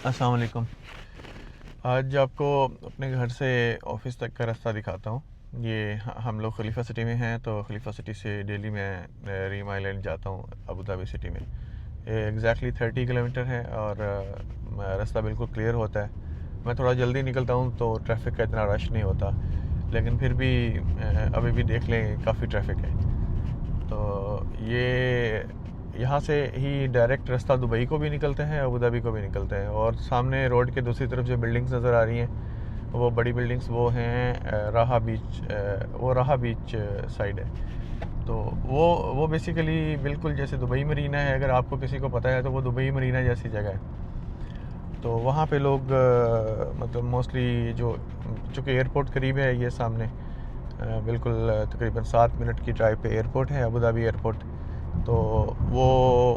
अस्सलाम वालेकुम। आज आपको अपने घर से ऑफिस तक का रास्ता दिखाता हूँ। ये हम लोग खलीफा सिटी में हैं, तो खलीफा सिटी से डेली मैं रीम आइलैंड जाता हूँ अबू धाबी सिटी में। ये एग्जैक्टली 30 किलोमीटर है और रास्ता बिल्कुल क्लियर होता है। मैं थोड़ा जल्दी निकलता हूँ तो ट्रैफिक का इतना रश नहीं होता, लेकिन फिर भी अभी भी देख लें काफ़ी ट्रैफिक है। तो ये यहाँ से ही डायरेक्ट रास्ता दुबई को भी निकलते हैं, अबू धाबी को भी निकलते हैं। और सामने रोड के दूसरी तरफ जो बिल्डिंग्स नज़र आ रही हैं, वो बड़ी बिल्डिंग्स वो हैं राहा बीच, वो राहा बीच साइड है। तो वो बेसिकली बिल्कुल जैसे दुबई मरीना है, अगर आपको किसी को पता है तो वो दुबई मरीना जैसी जगह है। तो वहाँ पे लोग मतलब मोस्टली जो, चूँकि एयरपोर्ट करीब है ये सामने, बिल्कुल तकरीबन 7 मिनट की ड्राइव पे एयरपोर्ट है, अबू धाबी एयरपोर्ट। तो वो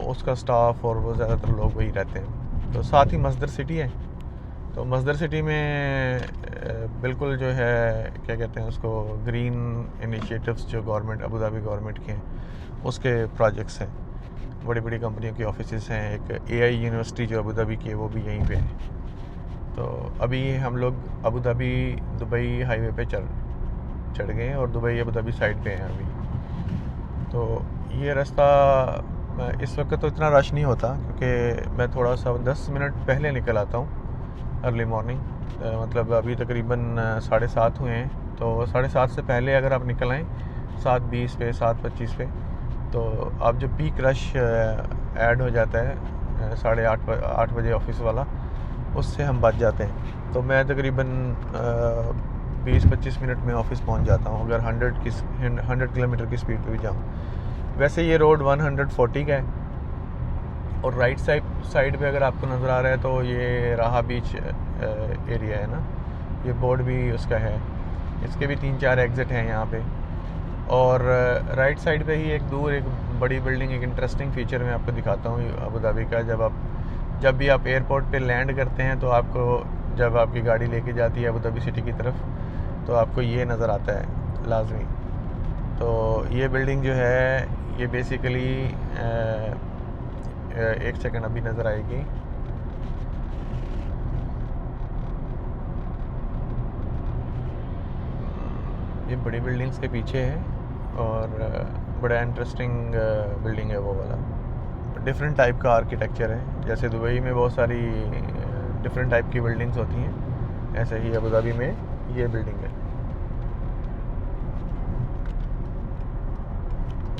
उसका स्टाफ और वो ज़्यादातर लोग वही रहते हैं। तो साथ ही मस्दर सिटी है, तो मस्दर सिटी में बिल्कुल जो है क्या कहते हैं उसको, ग्रीन इनिशिएटिव्स जो गवर्नमेंट, अबू धाबी गवर्नमेंट के हैं, उसके प्रोजेक्ट्स हैं। बड़ी बड़ी कंपनियों के ऑफिसेस हैं। एक एआई यूनिवर्सिटी जो अबू धाबी की है वो भी यहीं पे है। तो अभी हम लोग अबू धाबी दुबई हाईवे पे चढ़ गए हैं और दुबई अबू धाबी साइड पे हैं अभी। तो ये रास्ता इस वक्त तो इतना रश नहीं होता, क्योंकि मैं थोड़ा सा 10 मिनट पहले निकल आता हूँ अर्ली मॉर्निंग। मतलब अभी तकरीबन 7:30 हुए हैं, तो 7:30 से पहले अगर आप निकल आएँ 7:20 पे, 7:25 पे, तो आप जो पीक रश ऐड हो जाता है 8:30 बजे ऑफिस वाला, उससे हम बच जाते हैं। तो मैं तकरीबन 20-25 मिनट में ऑफिस पहुंच जाता हूं, अगर 100 किलोमीटर की स्पीड पे भी जाऊं। वैसे ये रोड 140 का है। और राइट साइड पे अगर आपको नज़र आ रहा है तो ये राहा बीच एरिया है ना, ये बोर्ड भी उसका है। इसके भी 3-4 एग्ज़िट हैं यहाँ पे। और राइट साइड पे ही एक दूर एक बड़ी बिल्डिंग, एक इंटरेस्टिंग फीचर मैं आपको दिखाता हूँ अबू धाबी का। जब भी आप एयरपोर्ट पे लैंड करते हैं तो आपको, जब आपकी गाड़ी लेके जाती है अबू धाबी सिटी की तरफ, तो आपको ये नज़र आता है लाजमी। तो ये बिल्डिंग जो है ये बेसिकली एक सेकंड अभी नज़र आएगी। ये बड़ी बिल्डिंग्स के पीछे है और बड़ा इंटरेस्टिंग बिल्डिंग है वो वाला। डिफरेंट टाइप का आर्किटेक्चर है, जैसे दुबई में बहुत सारी डिफरेंट टाइप की बिल्डिंग्स होती हैं, ऐसे ही अबू धाबी में ये बिल्डिंग है।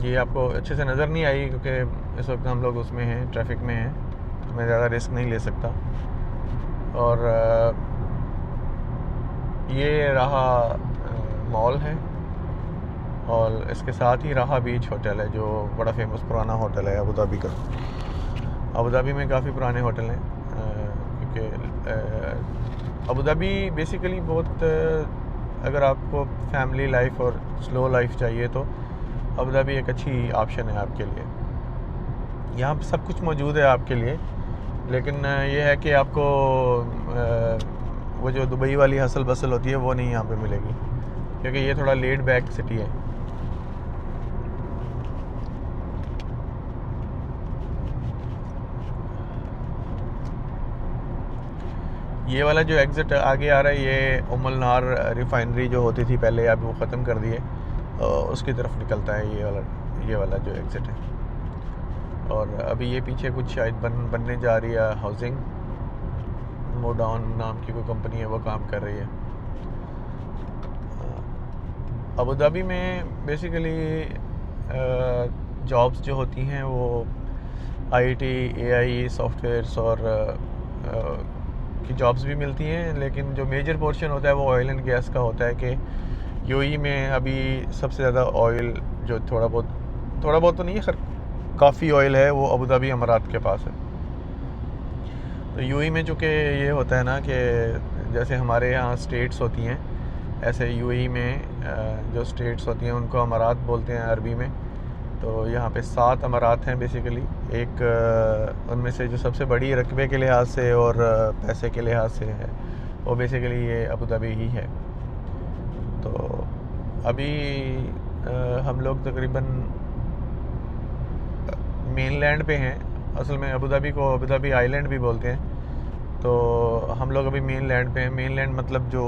ये आपको अच्छे से नज़र नहीं आई क्योंकि इस वक्त हम लोग उसमें हैं, ट्रैफिक में हैं, तो मैं ज़्यादा रिस्क नहीं ले सकता। और ये रहा मॉल है, और इसके साथ ही राहा बीच होटल है, जो बड़ा फेमस पुराना होटल है अबू धाबी का। अबू धाबी में काफ़ी पुराने होटल हैं, क्योंकि अबू धाबी बेसिकली बहुत, अगर आपको फैमिली लाइफ और स्लो लाइफ चाहिए तो अबू धाबी एक अच्छी ऑप्शन है आपके लिए। यहाँ पे सब कुछ मौजूद है आपके लिए, लेकिन ये है कि आपको वो जो दुबई वाली हसल बसल होती है वो नहीं यहाँ पे मिलेगी, क्योंकि ये थोड़ा लेड बैक सिटी है। ये वाला जो एग्ज़िट आगे आ रहा है, ये उम्मुल नार रिफाइनरी जो होती थी पहले, अब वो ख़त्म कर दिए, उसकी तरफ निकलता है ये वाला जो एग्ज़िट है। और अभी ये पीछे कुछ शायद बनने जा रही है हाउसिंग, मोडाउन नाम की कोई कंपनी है वो काम कर रही है। अबू धाबी में बेसिकली जॉब्स जो होती हैं वो आईटी, एआई, सॉफ्टवेयर्स और की जॉब्स भी मिलती हैं, लेकिन जो मेजर पोर्शन होता है वो ऑयल एंड गैस का होता है। कि यूएई में अभी सबसे ज़्यादा ऑयल, जो थोड़ा बहुत तो नहीं है, खैर काफ़ी ऑयल है, वो अबू धाबी अमारात के पास है। तो यूएई में चूँकि ये होता है ना कि जैसे हमारे यहाँ स्टेट्स होती हैं, ऐसे यूएई में जो स्टेट्स होती हैं उनको अमारात बोलते हैं अरबी में। तो यहाँ पे 7 अमारात हैं बेसिकली। एक उनमें से जो सबसे बड़ी रकबे के लिहाज से और पैसे के लिहाज से है, वो बेसिकली ये अबू धाबी ही है। तो अभी हम लोग तकरीबन मेन लैंड पे हैं। असल में अबू धाबी को अबू धाबी आइलैंड भी बोलते हैं, तो हम लोग अभी मेन लैंड पे हैं। मेन लैंड मतलब जो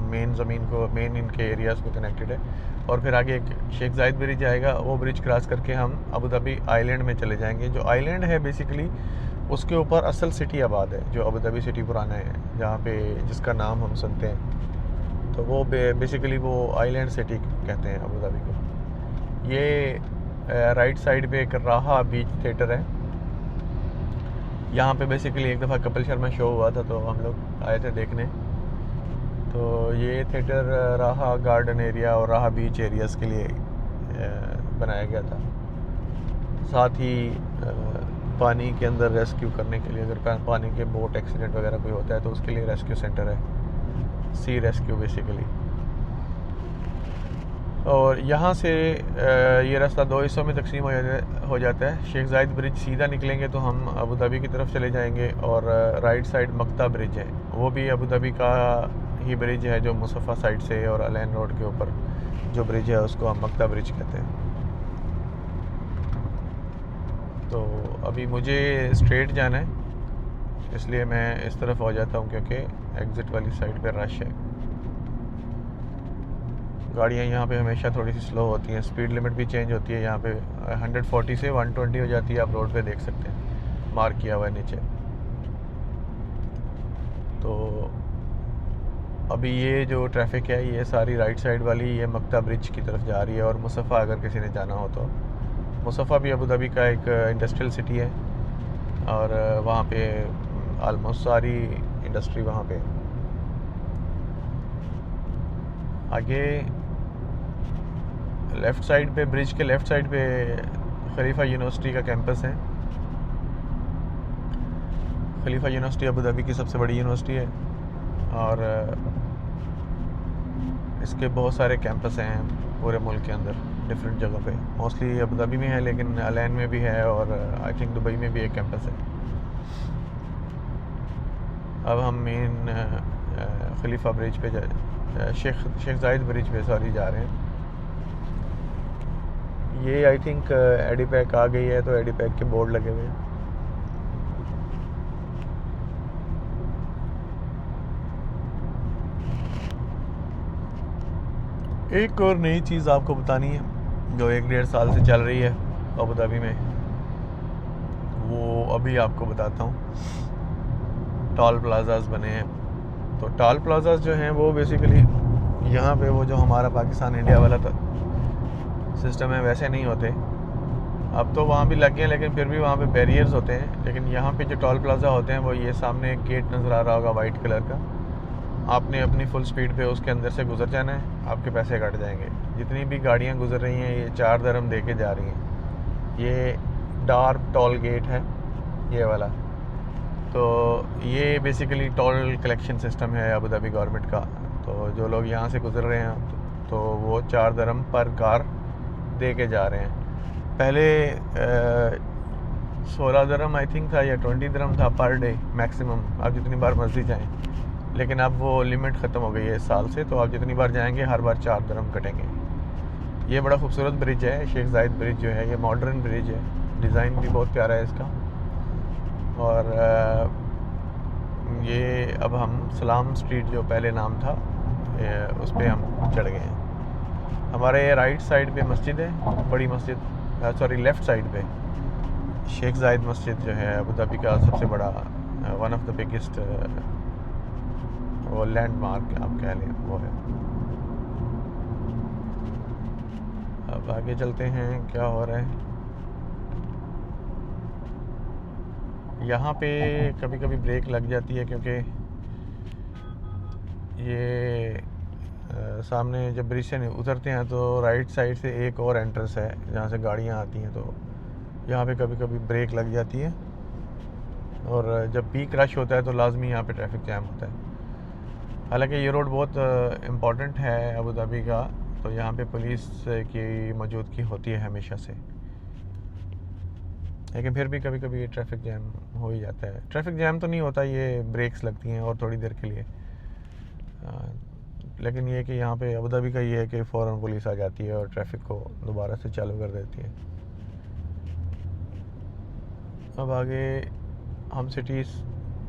मेन ज़मीन को, मेन इनके एरियाज़ को कनेक्टेड है। और फिर आगे एक शेख जायद ब्रिज आएगा, वो ब्रिज क्रॉस करके हम अबू धाबी आइलैंड में चले जाएंगे। जो आइलैंड है बेसिकली उसके ऊपर असल सिटी आबाद है, जो अबू धाबी सिटी पुराना है, जहाँ पे जिसका नाम हम सुनते हैं। तो वो बेसिकली वो आइलैंड सिटी कहते हैं अबू धाबी को। ये राइट साइड पे एक राहा बीच थिएटर है। यहाँ पे बेसिकली एक दफ़ा कपिल शर्मा शो हुआ था, तो हम लोग आए थे देखने। तो ये थिएटर राहा गार्डन एरिया और राहा बीच एरियाज़ के लिए बनाया गया था। साथ ही पानी के अंदर रेस्क्यू करने के लिए, अगर पानी के बोट एक्सीडेंट वगैरह कोई होता है तो उसके लिए रेस्क्यू सेंटर है, सी रेस्क्यू बेसिकली। और यहाँ से ये रास्ता दो हिस्सों में तकसीम हो जाता है। शेख जायद ब्रिज सीधा निकलेंगे तो हम अबू धाबी की तरफ चले जाएंगे, और राइट साइड मक्ता ब्रिज है, वो भी अबू धाबी का ही ब्रिज है, जो मुसफ़ा साइड से और अलैन रोड के ऊपर जो ब्रिज है उसको हम मक्ता ब्रिज कहते हैं। तो अभी मुझे स्ट्रेट जाना है, इसलिए मैं इस तरफ हो जाता हूँ, क्योंकि एग्ज़िट वाली साइड पे रश है। गाड़ियाँ यहाँ पे हमेशा थोड़ी सी स्लो होती हैं, स्पीड लिमिट भी चेंज होती है। यहाँ पे 140 से 120 हो जाती है, आप रोड पे देख सकते हैं, मार्क किया हुआ है नीचे। तो अभी ये जो ट्रैफिक है ये सारी राइट साइड वाली ये मक्ता ब्रिज की तरफ जा रही है। और मुसफ़ा अगर किसी ने जाना हो तो मुसफ़ा भी अबू धाबी का एक इंडस्ट्रियल सिटी है, और वहाँ पे आलमोस्ट सारी इंडस्ट्री वहाँ पे। आगे लेफ़्ट साइड पे, ब्रिज के लेफ़्ट साइड पे खलीफा यूनिवर्सिटी का कैंपस है। खलीफा यूनिवर्सिटी अबू धाबी की सबसे बड़ी यूनिवर्सिटी है, और इसके बहुत सारे कैंपस हैं पूरे मुल्क के अंदर, डिफरेंट जगह पे। मोस्टली अबू धाबी में है, लेकिन अलैन में भी है, और आई थिंक दुबई में भी एक कैंपस है। अब हम मेन खलीफा ब्रिज पे शेख जायद ब्रिज पे जा रहे हैं। ये आई थिंक एडीपैक आ गई है, तो एडीपैक के बोर्ड लगे हुए हैं। एक और नई चीज़ आपको बतानी है, जो 1-1.5 साल से चल रही है अबू धाबी में, वो अभी आपको बताता हूँ। टॉल प्लाजाज बने हैं। तो टॉल प्लाजाज जो हैं वो बेसिकली यहाँ पे वो जो हमारा पाकिस्तान इंडिया वाला सिस्टम है वैसे नहीं होते। अब तो वहाँ भी लग गए, लेकिन फिर भी वहाँ पे बैरियर्स होते हैं। लेकिन यहाँ पे जो टॉल प्लाजा होते हैं वो ये सामने एक गेट नज़र आ रहा होगा वाइट कलर का, आपने अपनी फुल स्पीड पे उसके अंदर से गुजर जाना है, आपके पैसे कट जाएंगे। जितनी भी गाड़ियाँ गुजर रही हैं ये 4 दिरहम दे के जा रही हैं। ये डार्क टोल गेट है ये वाला। तो ये बेसिकली टोल कलेक्शन सिस्टम है अबू धाबी गवर्नमेंट का। तो जो लोग यहाँ से गुजर रहे हैं तो वो 4 दिरहम पर कार दे के जा रहे हैं। पहले 16 दिरहम आई थिंक था या 20 दिरहम था पर डे मैक्सिमम, आप जितनी बार मर्जी जाएँ। लेकिन अब वो लिमिट ख़त्म हो गई है इस साल से, तो आप जितनी बार जाएंगे हर बार 4 दिरहम कटेंगे। ये बड़ा खूबसूरत ब्रिज है, शेख जायद ब्रिज जो है ये मॉडर्न ब्रिज है, डिज़ाइन भी बहुत प्यारा है इसका। और ये अब हम सलाम स्ट्रीट जो पहले नाम था उस पर हम चढ़ गए हैं। हमारे राइट साइड पे मस्जिद है, बड़ी मस्जिद, सॉरी लेफ़्ट साइड पे शेख जायद मस्जिद जो है अबू धाबी का सबसे बड़ा, वन ऑफ द बिगेस्ट, वो लैंडमार्क आप कह लें वो है। अब आगे चलते हैं, क्या हो रहा है यहाँ पे। कभी कभी ब्रेक लग जाती है, क्योंकि ये सामने जब ब्रिज से उतरते हैं तो राइट साइड से एक और एंट्रेंस है जहाँ से गाड़ियाँ आती हैं, तो यहाँ पे कभी कभी ब्रेक लग जाती है। और जब पीक रश होता है तो लाजमी यहाँ पे ट्रैफिक जैम होता है। हालांकि ये रोड बहुत इम्पॉर्टेंट है अबू धाबी का, तो यहाँ पे पुलिस की मौजूदगी होती है हमेशा से। लेकिन फिर भी कभी कभी ये ट्रैफिक जैम हो ही जाता है। ट्रैफिक जैम तो नहीं होता, ये ब्रेक्स लगती हैं और थोड़ी देर के लिए। लेकिन ये कि यहाँ पे अबू धाबी का ये है कि फ़ौरन पुलिस आ जाती है और ट्रैफिक को दोबारा से चालू कर देती है। अब आगे हम सिटीज़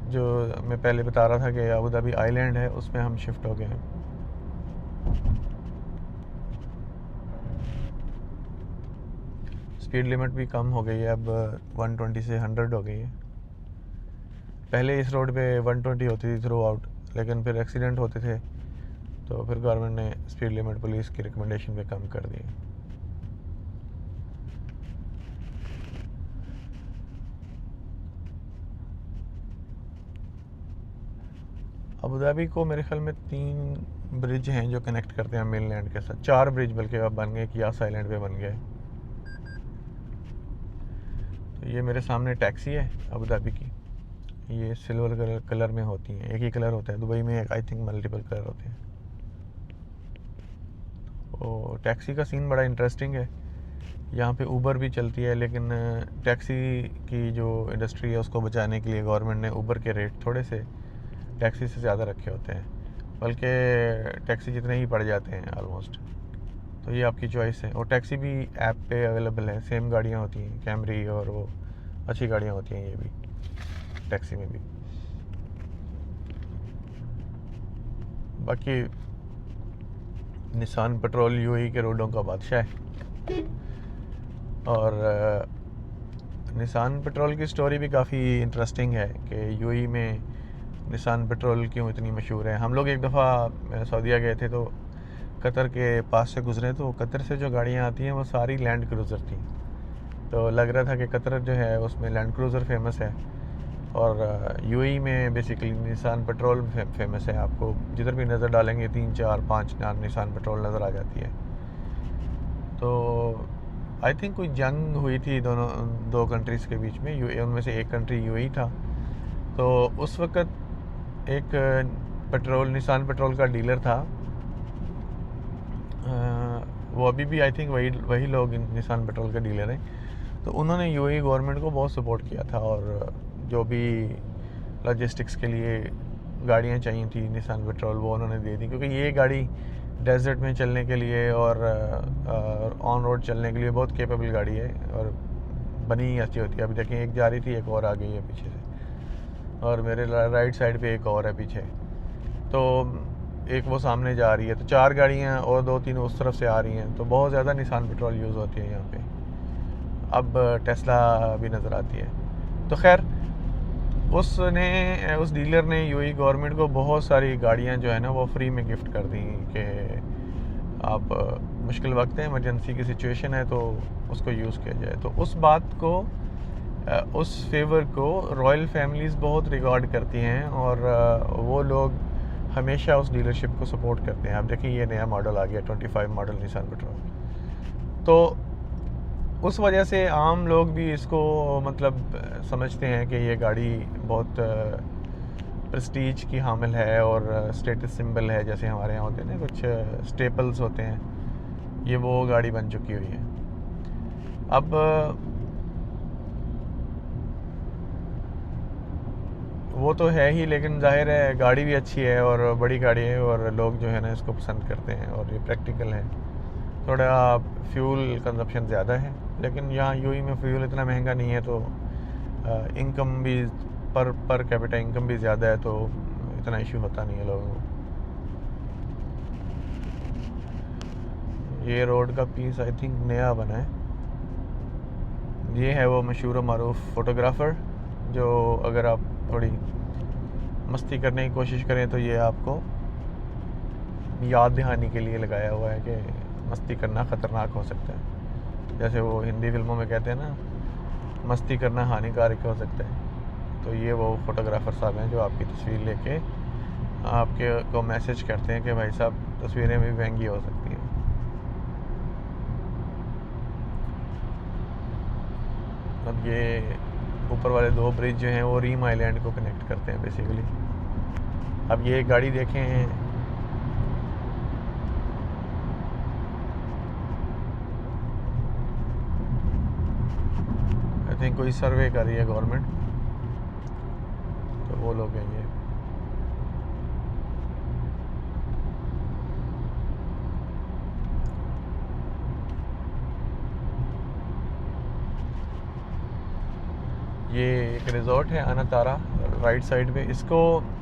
जो मैं पहले बता रहा था कि अबू धाबी आइलैंड है, उसमें हम शिफ्ट हो गए हैं। स्पीड लिमिट भी कम हो गई है, अब 120 से 100 हो गई है। पहले इस रोड पे 120 होती थी थ्रू आउट, लेकिन फिर एक्सीडेंट होते थे, तो फिर गवर्नमेंट ने स्पीड लिमिट पुलिस की रिकमेंडेशन पे कम कर दी। अबू धाबी को मेरे ख्याल में 3 ब्रिज हैं जो कनेक्ट करते हैं मेनलैंड के साथ, 4 ब्रिज बल्कि अब बन गए, कियास आइलैंड पे बन गए। तो ये मेरे सामने टैक्सी है अबू धाबी की, ये सिल्वर कलर में होती हैं, एक ही कलर होता है। दुबई में आई थिंक मल्टीपल कलर होते हैं। तो टैक्सी का सीन बड़ा इंटरेस्टिंग है। यहाँ पे ऊबर भी चलती है, लेकिन टैक्सी की जो इंडस्ट्री है उसको बचाने के लिए गवर्नमेंट ने ऊबर के रेट थोड़े से टैक्सी से ज़्यादा रखे होते हैं, बल्कि टैक्सी जितने ही पड़ जाते हैं ऑलमोस्ट। तो ये आपकी चॉइस है। और टैक्सी भी ऐप पे अवेलेबल है, सेम गाड़ियाँ होती हैं, कैमरी और वो अच्छी गाड़ियाँ होती हैं ये भी, टैक्सी में भी। बाकी निसान पेट्रोल यूएई के रोडों का बादशाह है। और निसान पेट्रोल की स्टोरी भी काफ़ी इंटरेस्टिंग है कि यूएई में निसान पेट्रोल क्यों इतनी मशहूर है। हम लोग एक दफ़ा सऊदीया गए थे, तो कतर के पास से गुजरे, तो कतर से जो गाड़ियाँ आती हैं वो सारी लैंड क्रूज़र थी। तो लग रहा था कि कतर जो है उसमें लैंड क्रूज़र फेमस है, और यूएई में बेसिकली निसान पेट्रोल फेमस है। आपको जिधर भी नज़र डालेंगे 3 4 5 निसान पेट्रोल नज़र आ जाती है। तो आई थिंक कोई जंग हुई थी दो कंट्रीज़ के बीच में, उनमें से एक कंट्री यूएई था। तो उस वक़्त एक निसान पेट्रोल का डीलर था, वो अभी भी आई थिंक वही लोग निसान पेट्रोल के डीलर हैं। तो उन्होंने यूएई गवर्नमेंट को बहुत सपोर्ट किया था, और जो भी लॉजिस्टिक्स के लिए गाड़ियाँ चाहिए थी निसान पेट्रोल वो उन्होंने दे दी, क्योंकि ये गाड़ी डेजर्ट में चलने के लिए और ऑन रोड चलने के लिए बहुत केपेबल गाड़ी है, और बनी ही अच्छी होती है। अभी देखें, एक जा रही थी, एक और आ गई है पीछे से, और मेरे राइट साइड पे एक और है पीछे, तो एक वो सामने जा रही है। तो 4 गाड़ियाँ और 2-3 उस तरफ से आ रही हैं, तो बहुत ज़्यादा निसान पेट्रोल यूज़ होती है यहाँ पे। अब टेस्ला भी नज़र आती है। तो खैर, उस डीलर ने यूएई गवर्नमेंट को बहुत सारी गाड़ियाँ जो है ना वो फ्री में गिफ्ट कर दी कि आप मुश्किल वक्त है, इमरजेंसी की सिचुएशन है, तो उसको यूज़ किया जाए। तो उस बात को, उस फेवर को रॉयल फैमिलीज़ बहुत रिगार्ड करती हैं, और वो लोग हमेशा उस डीलरशिप को सपोर्ट करते हैं। आप देखिए, ये नया मॉडल आ गया 25 मॉडल निसान पेट्रोल। तो उस वजह से आम लोग भी इसको मतलब समझते हैं कि ये गाड़ी बहुत प्रेस्टीज की हामिल है और स्टेटस सिंबल है, जैसे हमारे यहाँ होते हैं ना कुछ स्टेपल्स होते हैं, ये वो गाड़ी बन चुकी हुई है। अब वो तो है ही, लेकिन जाहिर है गाड़ी भी अच्छी है और बड़ी गाड़ी है, और लोग जो है ना इसको पसंद करते हैं, और ये प्रैक्टिकल है। थोड़ा फ्यूल कंजप्शन ज़्यादा है, लेकिन यहाँ यूएई में फ्यूल इतना महंगा नहीं है, तो इनकम भी पर कैपिटा इनकम भी ज़्यादा है, तो इतना इशू होता नहीं है लोगों को। ये रोड का पीस आई थिंक नया बना है। ये है वो मशहूर मारूफ फ़ोटोग्राफ़र, जो अगर आप थोड़ी मस्ती करने की कोशिश करें तो ये आपको याद दहानी के लिए लगाया हुआ है कि मस्ती करना ख़तरनाक हो सकता है। जैसे वो हिंदी फिल्मों में कहते हैं ना, मस्ती करना हानिकारक हो सकता है। तो ये वो फ़ोटोग्राफ़र साहब हैं जो आपकी तस्वीर लेके आपके को मैसेज करते हैं कि भाई साहब तस्वीरें भी महंगी हो सकती हैं। अब ये ऊपर वाले 2 ब्रिज जो हैं वो रीम आइलैंड को कनेक्ट करते हैं बेसिकली। अब ये गाड़ी देखें, आई थिंक कोई सर्वे कर रही है गवर्नमेंट, तो वो लोग हैं ये एक रिज़ॉर्ट है अनातारा राइट साइड पे। इसको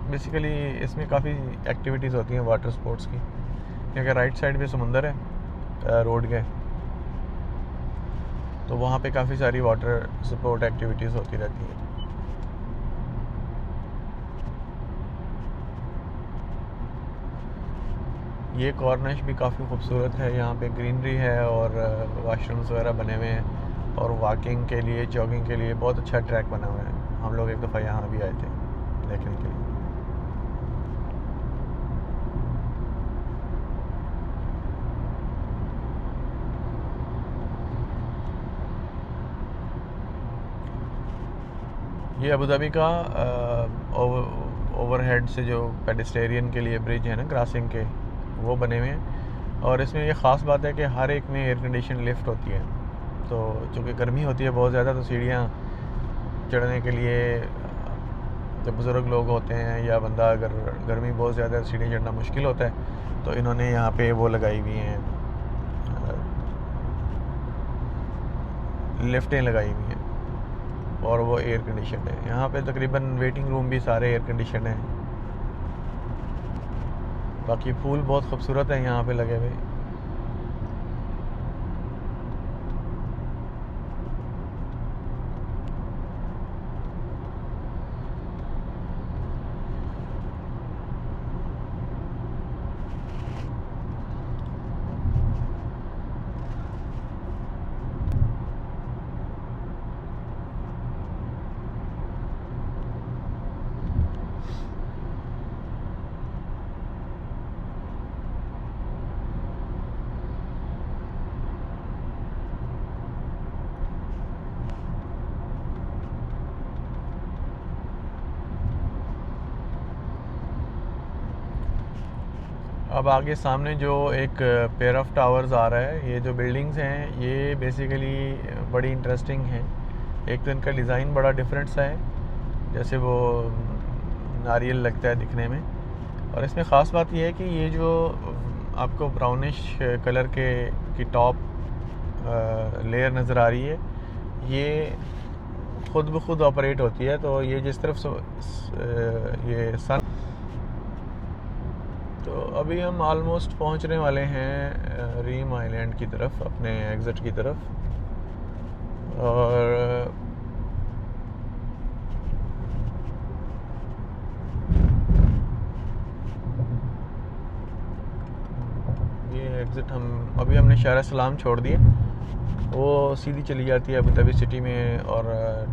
बेसिकली इसमें काफ़ी एक्टिविटीज़ होती हैं वाटर स्पोर्ट्स की, क्योंकि राइट साइड पे समुंदर है रोड के, तो वहाँ पे काफ़ी सारी वाटर स्पोर्ट एक्टिविटीज़ होती रहती हैं। ये कॉर्निश भी काफ़ी खूबसूरत है, यहाँ पे ग्रीनरी है और वाशरूम्स वगैरह बने हुए हैं, और वॉकिंग के लिए, जॉगिंग के लिए बहुत अच्छा ट्रैक बना हुआ है। हम लोग एक दफ़ा यहाँ भी आए थे देखने के लिए। ये अबू धाबी का ओवरहेड से जो पेडिस्टेरियन के लिए ब्रिज है ना, क्रॉसिंग के, वो बने हुए हैं। और इसमें ये ख़ास बात है कि हर एक में एयर कंडीशन लिफ्ट होती है, तो चूँकि गर्मी होती है बहुत ज़्यादा, तो सीढ़ियाँ चढ़ने के लिए जब बुज़ुर्ग लोग होते हैं या बंदा अगर गर्मी बहुत ज़्यादा सीढ़ी चढ़ना मुश्किल होता है, तो इन्होंने यहाँ पे वो लगाई हुई हैं, लिफ्टें लगाई हुई हैं, और वो एयर कंडीशन है। यहाँ पे तकरीबन वेटिंग रूम भी सारे एयर कंडीशन हैं। बाकी फूल बहुत खूबसूरत है यहाँ पे लगे हुए। अब आगे सामने जो एक पेयर ऑफ टावर्स आ रहा है, ये जो बिल्डिंग्स हैं ये बेसिकली बड़ी इंटरेस्टिंग हैं। एक तो इनका डिज़ाइन बड़ा डिफरेंट सा है, जैसे वो नारियल लगता है दिखने में, और इसमें ख़ास बात यह है कि ये जो आपको ब्राउनिश कलर की टॉप लेयर नज़र आ रही है, ये ख़ुद ब खुद ऑपरेट होती है। तो ये जिस तरफ ये सन, तो अभी हम ऑलमोस्ट पहुंचने वाले हैं रीम आइलैंड की तरफ, अपने एग्ज़िट की तरफ। और ये एग्ज़िट हमने शारा सलाम छोड़ दिए, वो सीधी चली जाती है अबू धाबी सिटी में, और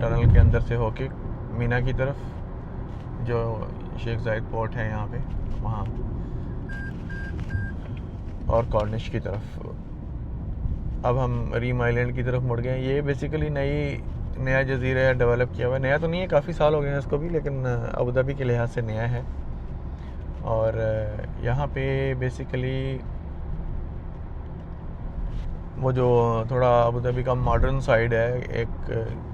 टनल के अंदर से होके मीना की तरफ, जो शेख जायद पोर्ट है यहाँ पे, वहाँ, और कॉर्निश की तरफ। अब हम रीम आइलैंड की तरफ मुड़ गए। ये बेसिकली नया जजीरा है, डेवलप किया हुआ है। नया तो नहीं है, काफ़ी साल हो गए हैं इसको भी, लेकिन अबू धाबी के लिहाज से नया है। और यहाँ पे बेसिकली वो जो थोड़ा अबू धाबी का मॉडर्न साइड है, एक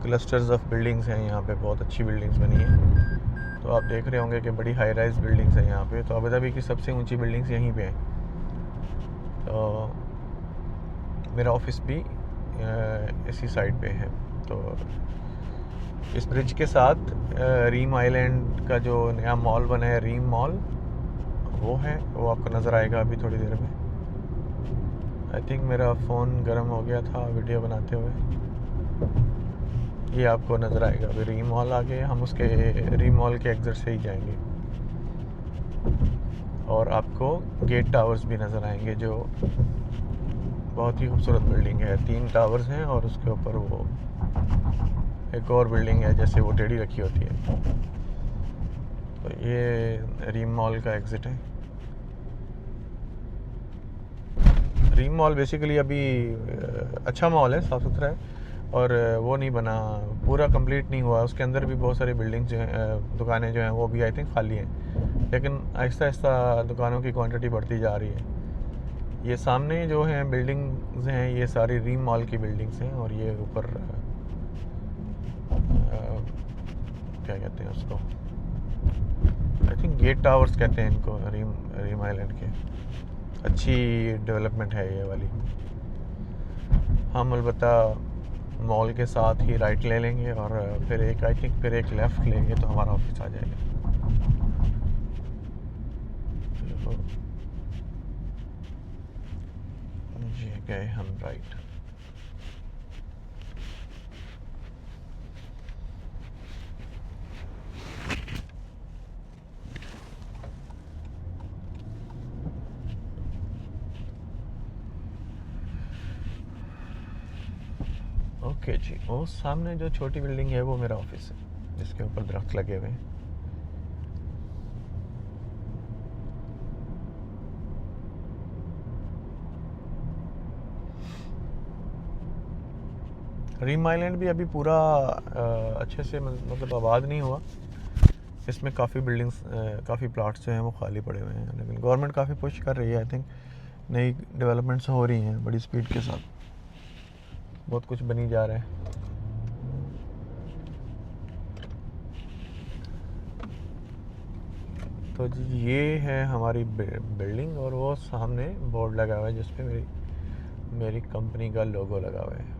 क्लस्टर्स ऑफ बिल्डिंग्स हैं यहाँ पे, बहुत अच्छी बिल्डिंग्स बनी हैं। तो आप देख रहे होंगे कि बड़ी हाई राइज बिल्डिंग्स हैं यहाँ पे। तो अबू धाबी की सबसे ऊंची बिल्डिंग्स यहीं पे हैं। तो मेरा ऑफिस भी इसी साइड पे है। तो इस ब्रिज के साथ रीम आइलैंड का जो नया मॉल बना है, रीम मॉल, वो है, वो आपको नज़र आएगा अभी थोड़ी देर में। आई थिंक मेरा फ़ोन गर्म हो गया था वीडियो बनाते हुए। ये आपको नज़र आएगा अभी रीम मॉल आगे, हम उसके रीम मॉल के एग्ज़िट से ही जाएंगे, और आपको गेट टावर्स भी नज़र आएंगे, जो बहुत ही खूबसूरत बिल्डिंग है। 3 टावर्स हैं और उसके ऊपर वो एक और बिल्डिंग है, जैसे वो टेढ़ी रखी होती है। तो ये रीम मॉल का एग्ज़िट है। रीम मॉल बेसिकली अभी अच्छा मॉल है, साफ़ सुथरा है, और वो नहीं बना, पूरा कंप्लीट नहीं हुआ। उसके अंदर भी बहुत सारी बिल्डिंग्स जो हैं, दुकानें जो हैं, वो भी आई थिंक खाली हैं, लेकिन आहिस्ता आहिस्ता दुकानों की क्वांटिटी बढ़ती जा रही है। ये सामने जो हैं बिल्डिंग्स हैं, ये सारी रीम मॉल की बिल्डिंग्स हैं, और ये ऊपर क्या कहते हैं उसको, आई थिंक गेट टावर्स कहते हैं इनको, रीम आइलैंड के। अच्छी डेवलपमेंट है ये वाली। हम अलबत्ता मॉल के साथ ही राइट ले लेंगे और फिर एक आई थिंक फिर एक लेफ़्ट लेंगे तो हमारा ऑफिस आ जाएगा। तो ये गए हम राइट। ओके जी, वो सामने जो छोटी बिल्डिंग है वो मेरा ऑफिस है जिसके ऊपर दरख्त लगे हुए हैं। रीम आइलैंड भी अभी पूरा अच्छे से मतलब आबाद नहीं हुआ। इसमें काफ़ी बिल्डिंग्स काफ़ी प्लाट्स जो हैं वो खाली पड़े हुए हैं, लेकिन गवर्नमेंट काफ़ी पुश कर रही है। आई थिंक नई डेवलपमेंट्स हो रही हैं बड़ी स्पीड के साथ, बहुत कुछ बनी जा रहा है। तो जी ये है हमारी बिल्डिंग और वो सामने बोर्ड लगा हुआ है जिस पे मेरी कंपनी का लोगो लगा हुआ है।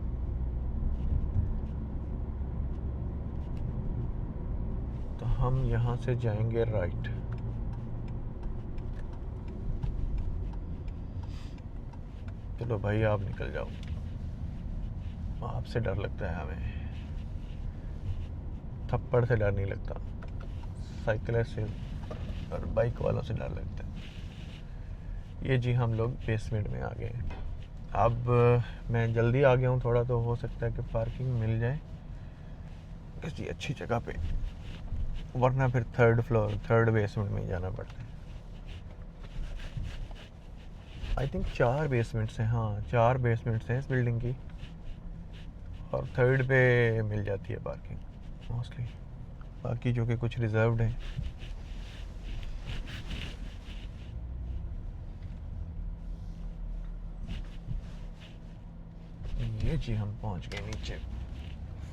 तो हम यहाँ से जाएंगे राइट। चलो भाई आप निकल जाओ, आपसे डर लगता है हमें, थप्पड़ से डर नहीं लगता, साइकिलिस्ट से और बाइक वालों से डर लगता है। ये जी हम लोग बेसमेंट में आ गए। अब मैं जल्दी आ गया हूँ थोड़ा, तो हो सकता है कि पार्किंग मिल जाए किसी अच्छी जगह पे, वरना फिर थर्ड बेसमेंट में जाना पड़ता है। आई थिंक 4 बेसमेंट्स हैं, हाँ 4 बेसमेंट्स हैं इस बिल्डिंग की, और थर्ड पे मिल जाती है पार्किंग मोस्टली, बाकी जो कि कुछ रिजर्व्ड है। ये जी हम पहुंच गए नीचे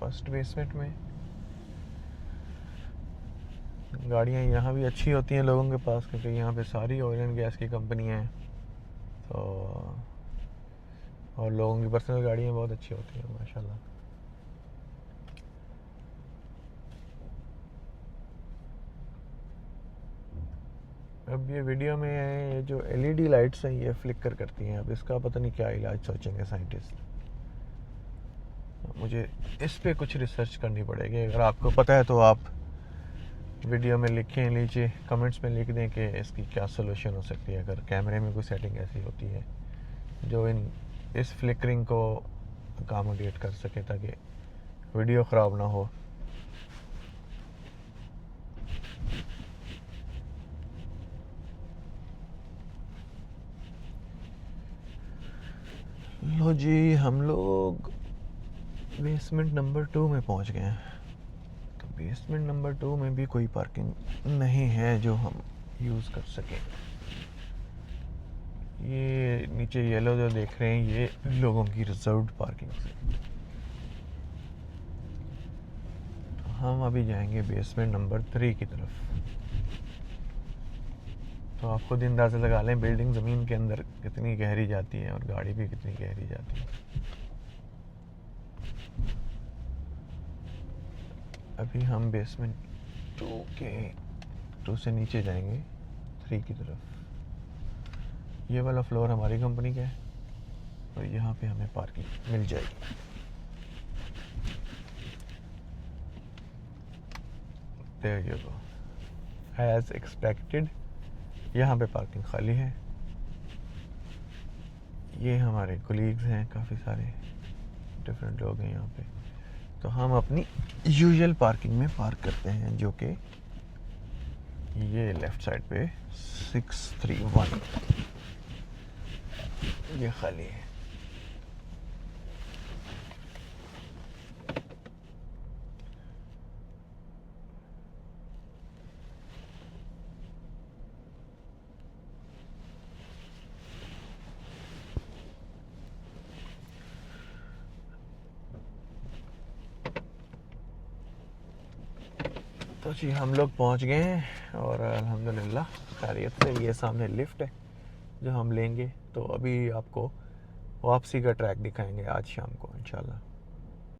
फर्स्ट बेसमेंट में। गाड़ियाँ यहाँ भी अच्छी होती हैं लोगों के पास, क्योंकि यहाँ पे सारी ऑयल एंड गैस की कंपनियाँ हैं, तो और लोगों की पर्सनल गाड़ियाँ बहुत अच्छी होती हैं माशाल्लाह। अब ये वीडियो में ये जो एलईडी लाइट्स हैं ये फ्लिकर करती हैं, अब इसका पता नहीं क्या इलाज सोचेंगे साइंटिस्ट। मुझे इस पे कुछ रिसर्च करनी पड़ेगी। अगर आपको पता है तो आप वीडियो में लिखें, नीचे कमेंट्स में लिख दें कि इसकी क्या सोल्यूशन हो सकती है। अगर कैमरे में कोई सेटिंग ऐसी होती है जो इस फ्लिकरिंग को अकामोडेट कर सके ताकि वीडियो ख़राब ना हो। लो जी हम लोग बेसमेंट नंबर 2 में पहुंच गए हैं। तो बेसमेंट नंबर 2 में भी कोई पार्किंग नहीं है जो हम यूज़ कर सकें। ये नीचे येलो जो देख रहे हैं ये लोगों की रिजर्व्ड पार्किंग है। तो हम अभी जाएंगे बेसमेंट नंबर 3 की तरफ। तो आप खुद अंदाज़ा लगा लें बिल्डिंग ज़मीन के अंदर कितनी गहरी जाती है और गाड़ी भी कितनी गहरी जाती है। अभी हम बेसमेंट 2 से नीचे जाएंगे 3 की तरफ। ये वाला फ्लोर हमारी कंपनी का है और यहाँ पे हमें पार्किंग मिल जाएगी। There you go, as expected यहाँ पे पार्किंग खाली है। ये हमारे कोलीग्स हैं, काफ़ी सारे डिफरेंट लोग हैं यहाँ पे। तो हम अपनी यूजुअल पार्किंग में पार्क करते हैं जो कि ये लेफ़्ट साइड पे 631 ये खाली है। तो जी हम लोग पहुंच गए हैं और अल्हम्दुलिल्लाह खैरियत से। ये सामने लिफ्ट है जो हम लेंगे, तो अभी आपको वापसी का ट्रैक दिखाएंगे आज शाम को इंशाल्लाह।